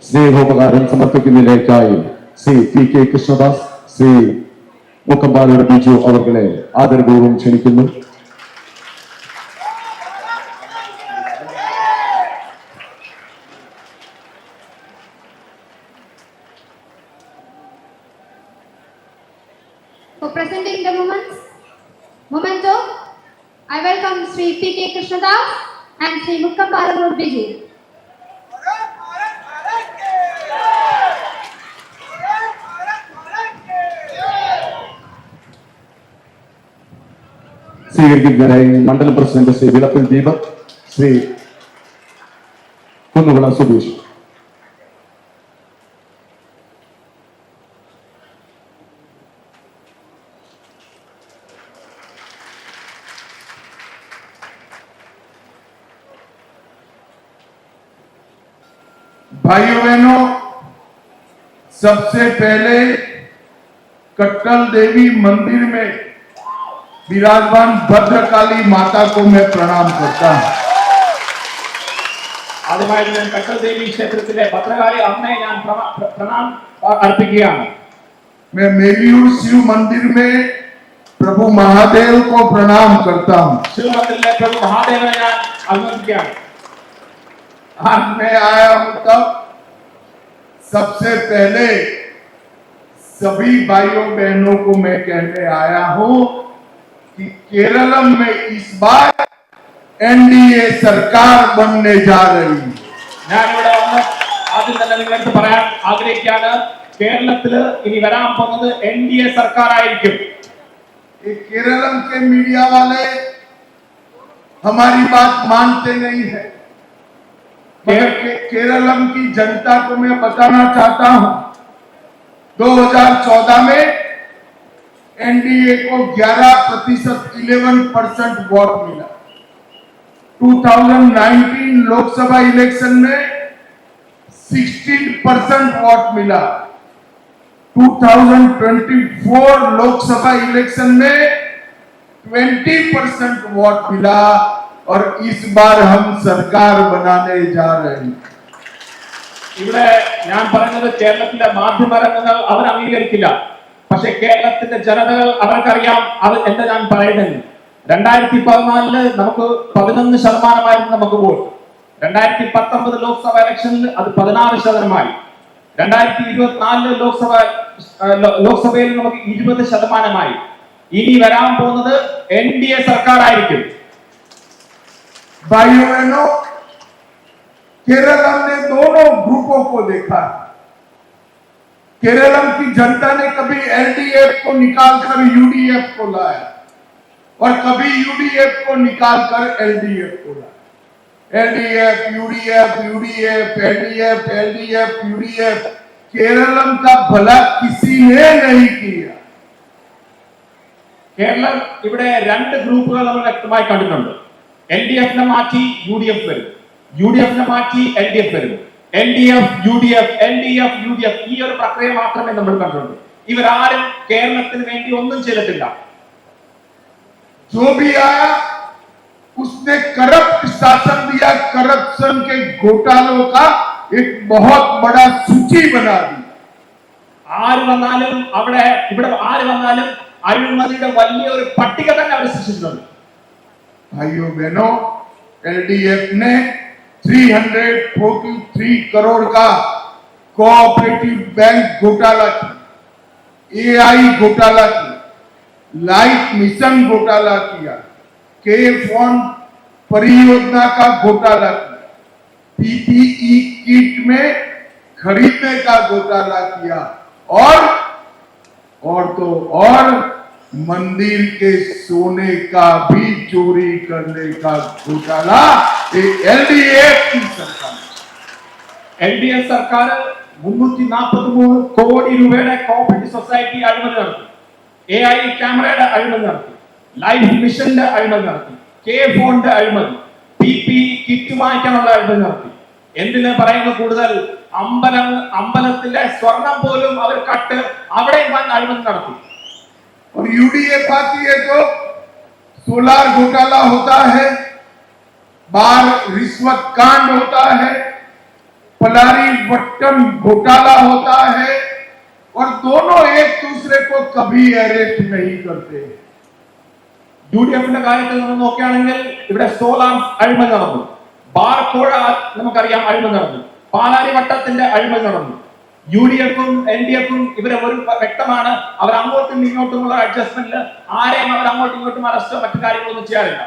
സ്നേഹോപകാരം സമർപ്പിക്കുന്നതിലേക്കായി Shri PK Krishnadas, Shri മുക്കമ്പാലൂർ Biju അവർകളെ ആദരപൂർവ്വം ക്ഷണിക്കുന്നു. For presenting the memento, I welcome Sri PK Krishnadas and Sri Mukkambalaur Biju. സ്വീകരിക്കുന്നതിനായി മണ്ഡലം president Shri Vilappil Deepak, Shri കുന്നുകുള Subeesh. भाइयों बहनों, सबसे पहले कट्टल देवी मंदिर में विराजमान भद्रकाली माता को मैं प्रणाम करता हूं. ആദ്യമായിട്ട് ഞാൻ കട്ടൽ ദേവി ക്ഷേത്രത്തിലെ ഭദ്രകാളി അമ്മയെ ഞാൻ പ്രണാം അർപ്പിക്കുകയാണ്. मैं मेरियूर शिव मंदिर में प्रभु महादेव को प्रणाम करता हूं. शिव मंदिर प्रभु महादेव ഞാൻ അഭിനന്ദിക്കുകയാണ്. आज मैं आया हूं तब सबसे पहले सभी भाइयों बहनों को मैं कहने आया हूं कि केरलम में इस बार एनडीए सरकार बनने जा रही है. ഞാനിവിടെ വന്ന് ആദ്യം തന്നെ നിങ്ങളടുത്ത് പറയാൻ ആഗ്രഹിക്കുകയാണ്, കേരളത്തില് ഇനി വരാൻ പോകുന്നത് NDA സർക്കാർ ആയിരിക്കും. ये केरलम के मीडिया वाले हमारी बात मानते नहीं है, मगर केरलम की जनता को मैं बताना चाहता हूं 2014 में एनडीए को 11% 11% वोट मिला. 2019 लोकसभा इलेक्शन में 16% वोट मिला. 2024 लोकसभा इलेक्शन में 20% वोट मिला और इस बार हम सरकार बनाने जा रहे हैं. ഇവിടെ ഞാൻ പറയുന്നത് കേരളത്തിലെ മാധ്യമരംഗങ്ങൾ അവർ അംഗീകരിക്കില്ല, പക്ഷെ കേരളത്തിന്റെ ജനതകൾ അവർക്കറിയാം അത് എന്താ ഞാൻ പറയുന്നത്. 2014 നമുക്ക് 11% നമുക്ക് വോട്ട്. 2019 ലോക്സഭ ഇലക്ഷനിൽ അത് 16%. 2024 ലോക്സഭയിൽ നമുക്ക് 20%. ഇനി വരാൻ പോകുന്നത് NDA സർക്കാർ ആയിരിക്കും. भाइयों बहनों, केरलम ने दोनों ग्रुपों को देखा. केरलम की जनता ने कभी LDF को निकालकर UDF को लाया और कभी UDF को निकालकर LDF को लाया. LDF, UDF, UDF, LDF, LDF, UDF. Keralam का भला किसी ने नहीं किया. കേരളം ഇവിടെ രണ്ട് ഗ്രൂപ്പുകൾ നമ്മൾ വ്യക്തമായി കണ്ടിട്ടുണ്ട്. LDF നെ മാറ്റി UDF വരും, UDF നെ മാറ്റി LDF വരും, LDF UDF, LDF UDF. ഈ ഒരു പ്രക്രിയ മാത്രമേ നമ്മൾ കണ്ടിട്ടുള്ളൂ. ഇവരാരും കേരളത്തിന് വേണ്ടി ഒന്നും ചെയ്തിട്ടില്ല. जो भी आया उसने करप्ट शासन दिया, करप्शन के घोटालों का एक बहुत बड़ा सूची बना दी. ആര് വന്നാലും ഇവിടെ ആര് വന്നാലും അഴിമതിയുടെ വലിയ ഒരു പട്ടിക തന്നെ അവർ സൃഷ്ടിച്ചിട്ടുണ്ട്. भाइयों बहनों, LDF ने 343 करोड़ का कोऑपरेटिव बैंक घोटाला किया, AI घोटाला किया, लाइफ मिशन घोटाला किया, के फोन परियोजना का घोटाला किया, PPE किट में खरीदने का घोटाला किया और मंदिर के सोने का भी चोरी करने का घोटाला LDF की सरकार. LDF സർക്കാർ 343 കോടി രൂപയുടെ കോപ്പറേറ്റീവ് സൊസൈറ്റി അഴിമതി നടത്തി, AI ക്യാമറയുടെ അഴിമതി നടത്തി, ലൈഫ് മിഷന്റെ അഴിമതി നടത്തി, കെ ഫോണിന്റെ അഴിമതി, PPE കിറ്റ് വാങ്ങിക്കാനുള്ള അഴിമതി നടത്തി. എന്തിനു പറയുന്നത് കൂടുതൽ, അമ്പലത്തിലെ സ്വർണം പോലും അവർ കട്ട് അവിടെ അഴിമതി നടത്തി. और UDF आती है तो सोलार घोटाला होता है, बार रिश्वत कांड होता है, पलारी वट्टम घोटाला होता है और दोनों एक दूसरे को कभी अरेस्ट नहीं करते। UDF-ന്റെ കാര്യത്തിൽ നമ്മൾ നോക്കുകയാണെങ്കിൽ ഇവിടെ സോളാർ അഴിമതി നടന്നു, ബാർക്കോഴ നമുക്കറിയാം അഴിമതി നടന്നു, പാലാരി വട്ടത്തിന്റെ അഴിമതി നടന്നു. UDF-ഉം LDF-ഉം ഇവരെ ഒരു വ്യക്തമാണ്, അവർ അങ്ങോട്ടും ഇങ്ങോട്ടുമുള്ള അഡ്ജസ്റ്റ്മെന്റിൽ ആരെയും അവർ അങ്ങോട്ടും ഇങ്ങോട്ടും അറസ്റ്റോ മറ്റു കാര്യങ്ങളൊന്നും ചെയ്യാറില്ല.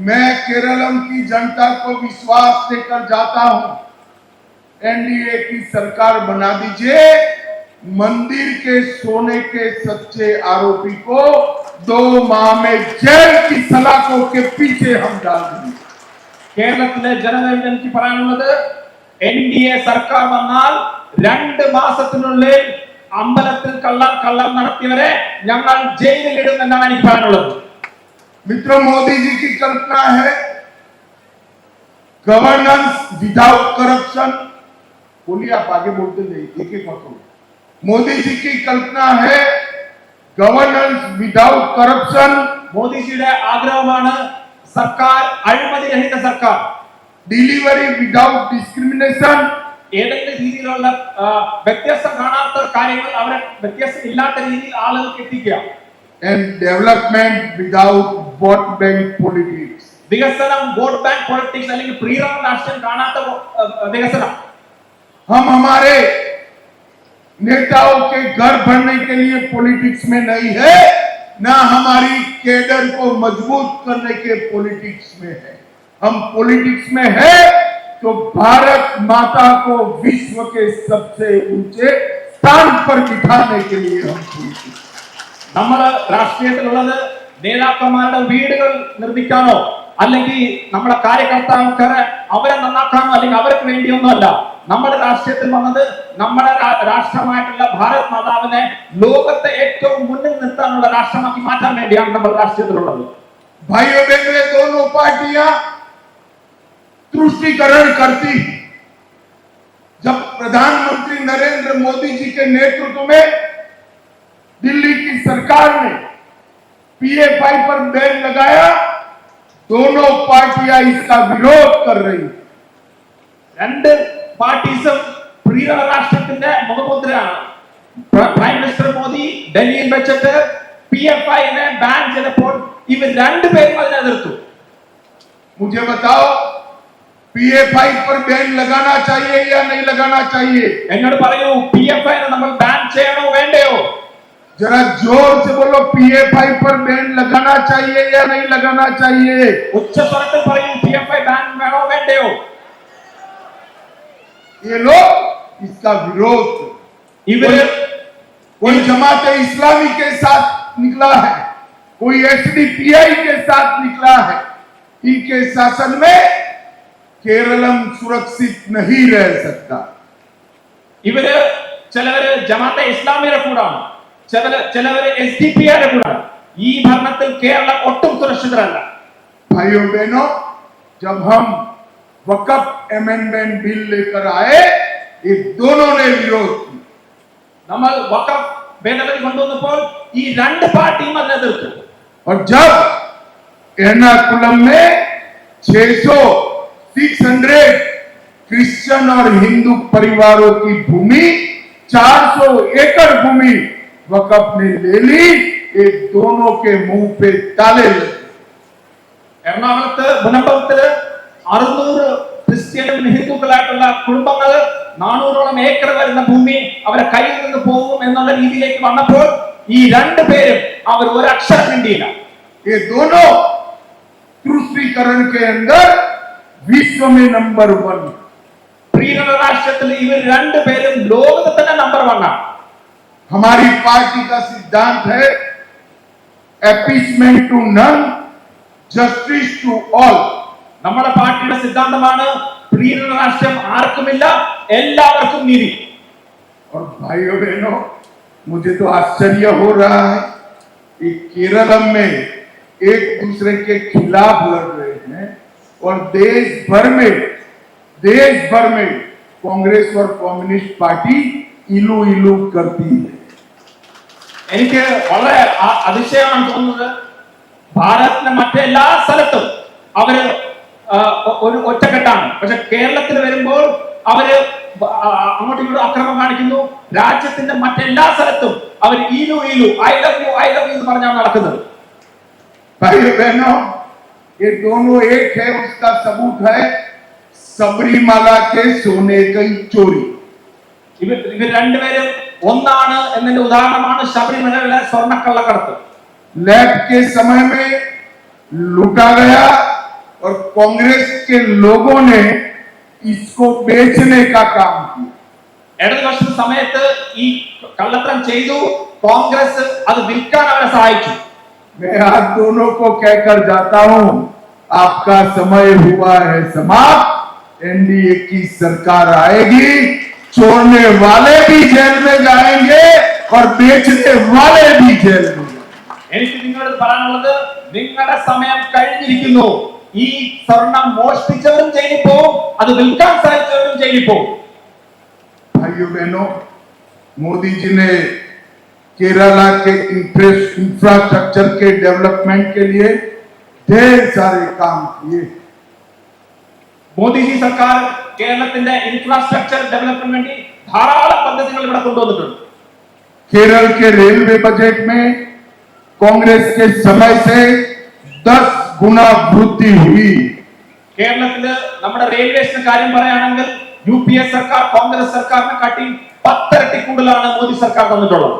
मैं केरलम की जनता को विश्वास देकर जाता हूं, एनडीए की सरकार बना दीजिए, मंदिर के सोने के सच्चे आरोपी को 2 माह में जेल की सलाखों के पीछे हम डाल देंगे। കേരളത്തിലെ ജനതയോട് എനിക്ക് പറയാനുള്ളത്, NDA സർക്കാർ വന്നാൽ 2 മാസത്തിനുള്ളിൽ അമ്പലത്തിൽ കള്ളം നടത്തിയവരെ ഞങ്ങൾ ജയിലിൽ ഇടും എന്നാണ് എനിക്ക് പറയാനുള്ളത്. मित्रों, मोदी जी की कल्पना है गवर्नेंस विदाउट करप्शन। बोलिए, आप आगे बोलते नहीं, एक एक बात। मोदी जी की कल्पना है गवर्नेंस विदाउट करप्शन। മോദിജിയുടെ ആഗ്രഹമാണ് സർക്കാർ അഴിമതിരഹിത സർക്കാർ. Delivery without discrimination. ഏതെങ്കിലും രീതിയിലുള്ള വ്യത്യാസം കാണാത്ത കാര്യങ്ങൾ അവരെ വ്യത്യാസം ഇല്ലാത്ത രീതിയിൽ ആളുകൾക്ക് എത്തിക്കുക. and development without vote bank politics. വികസനം വോട്ട് ബാങ്ക് പൊളിറ്റിക്സ് അല്ലെങ്കിൽ പ്രീറൗണ്ട് രാഷ്ട്രീയം കാണാത്ത വികസനം. हम हमारे नेताओं के घर भरने के लिए पॉलिटिक्स में नहीं है, ना हमारी कैडर को मजबूत करने के पॉलिटिक्स में है। हम पॉलिटिक्स में है तो भारत माता को विश्व के सबसे ऊंचे स्थान पर बिठाने के लिए हम पॉलिटिक्स। നമ്മൾ രാഷ്ട്രീയത്തിലുള്ളത് നേതാക്കന്മാരുടെ വീടുകൾ നിർമ്മിക്കാനോ അല്ലെങ്കിൽ നമ്മുടെ കാര്യകർത്താക്കരെ അവരെ നന്നാക്കാനോ അല്ലെങ്കിൽ അവർക്ക് വേണ്ടിയൊന്നുമല്ല. നമ്മുടെ രാഷ്ട്രീയത്തിൽ വന്നത് നമ്മുടെ രാഷ്ട്രമായിട്ടുള്ള ഭാരത് മാതാവിനെ ലോകത്തെ ഏറ്റവും മുന്നിൽ നിർത്താനുള്ള രാഷ്ട്രമാക്കി മാറ്റാൻ വേണ്ടിയാണ് നമ്മുടെ രാഷ്ട്രീയത്തിലുള്ളത്. भाइयों बहनों, दोनों पार्टियां तुष्टीकरण करती। जब प्रधानमंत्री नरेंद्र मोदी जी के नेतृत्व में दिल्ली की सरकार ने PFI पर बैन लगाया, दोनों पार्टियां इसका विरोध कर रही। 2 പാർട്ടീസും പ്രീറ രാഷ്ട്രത്തിന്റെ മുഖമുദ്രയാണ്. പ്രൈം മിനിസ്റ്റർ മോദി ഡൽഹിയിൽ വെച്ചിട്ട് PFI-നെ ബാൻ ചെയ്തപ്പോൾ ഇവർ 2 പേരും അതിനെ എതിർത്തു. मुझे बताओ, PFI पर बैन लगाना चाहिए या नहीं लगाना चाहिए? എന്നോട് പറയൂ, PFI-നെ നമ്മൾ ബാൻ ചെയ്യണോ വേണ്ടയോ? जरा जोर से बोलो, PFI पर बैन लगाना चाहिए या नहीं लगाना चाहिए? ഉച്ച സ്വരത്തിൽ പറയൂ, PFI ബാൻ വേണോ വേണ്ടയോ? ये लोग इसका विरोध, ഇവര് कोई जमात इस्लामी के साथ निकला है, कोई SDPI के साथ निकला है। इनके शासन में केरलम सुरक्षित नहीं रह सकता। ഇവര് ചിലവര് ജമാഅത്തെ ഇസ്ലാമിയുടെ കൂടാണ്, ചിലവര് SDPI-യുടെ കൂടാണ്. ഈ ഭരണത്തിൽ കേരളം ഒട്ടും സുരക്ഷിതരല്ല. भाइयों बहनों, जब हम वक्फ अमेंडमेंट बिल लेकर आए, ये दोनों ने विरोध किया। നമ്മൾ വഖഫ് ഭേദഗതി കൊണ്ടുവന്നപ്പോൾ ഈ 2 പാർട്ടിയും അതിനെ എതിർത്തു. और जब एर्नाकुलम में 600 क्रिश्चियन और हिंदू परिवारों की भूमि, 400 एकड़ भूमि वक्फ ने ले ली, ये दोनों के मुंह पे ताले लगे। എറണാകുളത്ത് മുനമ്പത്ത് 600 ക്രിസ്ത്യനും ഹിന്ദുക്കളായിട്ടുള്ള കുടുംബങ്ങൾ 400ഓളം ഏക്കർ വരുന്ന ഭൂമി അവരെ കയ്യിൽ നിന്ന് പോകും എന്നുള്ള രീതിയിലേക്ക് വന്നപ്പോൾ ഈ 2 പേരും അവർ ഒരു അക്ഷരം മിണ്ടിയില്ല. ये दोनों तुष्टीकरण के अंदर विश्व में नंबर 1। പ്രീണ രാഷ്ട്രത്തിൽ ഇവർ 2 പേരും ലോകത്തിൽ തന്നെ നമ്പർ 1 ആണ്. हमारी पार्टी का सिद्धांत है appeasement to none, justice to all. നമ്മുടെ പാർട്ടിയുടെ സിദ്ധാന്തമാണ് പ്രീണ രാഷ്ട്രം ആർക്കുമില്ല, എല്ലാവർക്കും നീതി. और भाइयों बहनों, मुझे तो आश्चर्य हो रहा है कि केरलम में एक दूसरे के खिलाफ लड़ रहे हैं और देश भर में कांग्रेस और कम्युनिस्ट पार्टी इलू इलू करती है। എനിക്ക് വളരെ അതിശയമാണ് തോന്നുന്നത്, ഭാരതത്തിലെ മറ്റെല്ലാ സ്ഥലത്തും അവര് ഒരു ഒറ്റക്കെട്ടാണ്, പക്ഷെ കേരളത്തിൽ വരുമ്പോൾ അവര് അങ്ങോട്ടും ഇങ്ങോട്ടും അക്രമം കാണിക്കുന്നു. രാജ്യത്തിന്റെ മറ്റെല്ലാ സ്ഥലത്തും അവർ ഈലു ഈലു ഐ ലവ് യു എന്ന് പറഞ്ഞാണ് നടക്കുന്നത്. भाइयों बहनों, ये दोनों एक है, उसका सबूत है सबरीमाला के सोने की चोरी. ഇവർ രണ്ടുപേരും ഒന്നാണ് എന്നതിന്റെ ഉദാഹരണമാണ് ശബരിമലയിലെ സ്വർണ്ണക്കള്ളക്കടത്ത്. लैब के समय में लूटा गया और कांग्रेस के लोगों ने इसको बेचने का काम किया. ഇടതുപക്ഷ സമയത്ത് ഈ കള്ളത്തരം ചെയ്തു, കോൺഗ്രസ് അത് വിൽക്കാൻ അവരെ സഹായിച്ചു. मैं आप दोनों को कहकर जाता हूं, आपका समय हुआ है समाप्त. एनडीए की सरकार आएगी, छोड़ने वाले भी जेल में जाएंगे और बेचने वाले भी जेल में जाएंगे. എനിക്ക് നിങ്ങളോട് പറയാനുള്ളത്, നിങ്ങളുടെ സമയം കഴിഞ്ഞിരിക്കുന്നു. ഈ സ്വർണം മോഷ്ടിച്ചവരും ജയിലിൽ പോകും, അത് വിൽക്കാൻ ശ്രമിച്ചവരും ജയിലിൽ പോകും. भाइयों बहनों, मोदी जी ने केरला के इंफ्रास्ट्रक्चर के डेवलपमेंट के लिए ढेर सारे काम किए. മോദിജി സർക്കാർ കേരളത്തിന്റെ ഇൻഫ്രാസ്ട്രക്ചർ ഡെവലപ്മെന്റ് വേണ്ടി ധാരാളം പദ്ധതികൾ ഇവിടെ കൊണ്ടുവന്നിട്ടുണ്ട്. केरल के रेलवे बजट में कांग्रेस के समय से 10 गुना वृद्धि हुई. കേരളത്തില് നമ്മുടെ റെയിൽവേസിന്റെ കാര്യം പറയുകയാണെങ്കിൽ UPA സർക്കാർ കോൺഗ്രസ് സർക്കാരിനെ കാട്ടി 10 ഇരട്ടി കൂടുതലാണ് മോദി സർക്കാർ തന്നിട്ടുള്ളത്.